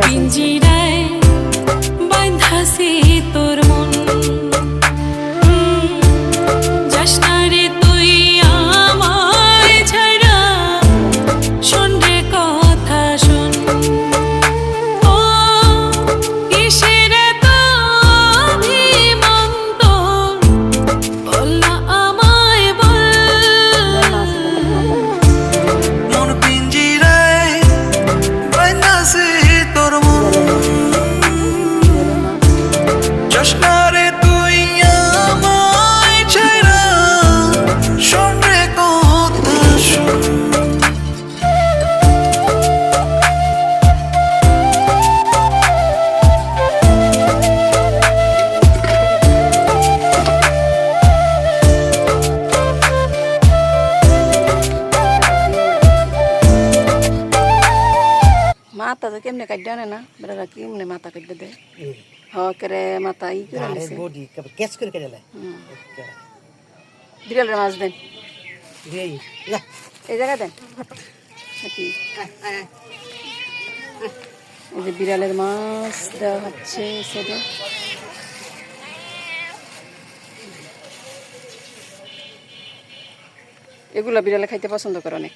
পিঞ্জিরায় বাঁধাছে তোর মন যাস না রে তুই আমায় ছাড়া শোন রে কথা শোন ও কিসের এত অভিমান তোর বল না আমায় বল মন পিঞ্জিরায় বাঁধাছে তোর মন যাস না রে তুই আমায় ছাড়া শোন রে কথা শোন মাথা তো কেমনে কাটে আনে না বেড়া কেমনে মাথা কাটে দেয় হকেরে মাথা ই করে আনছে বডি ক্যাচ করে কেটে লাই বিড়ালের মাছ দেন এই না এই জায়গায় দেন নাকি এই যে বিড়ালের মাছ দেওয়া হচ্ছে সেটা এগুলা বিড়ালে খাইতে পছন্দ করে অনেক।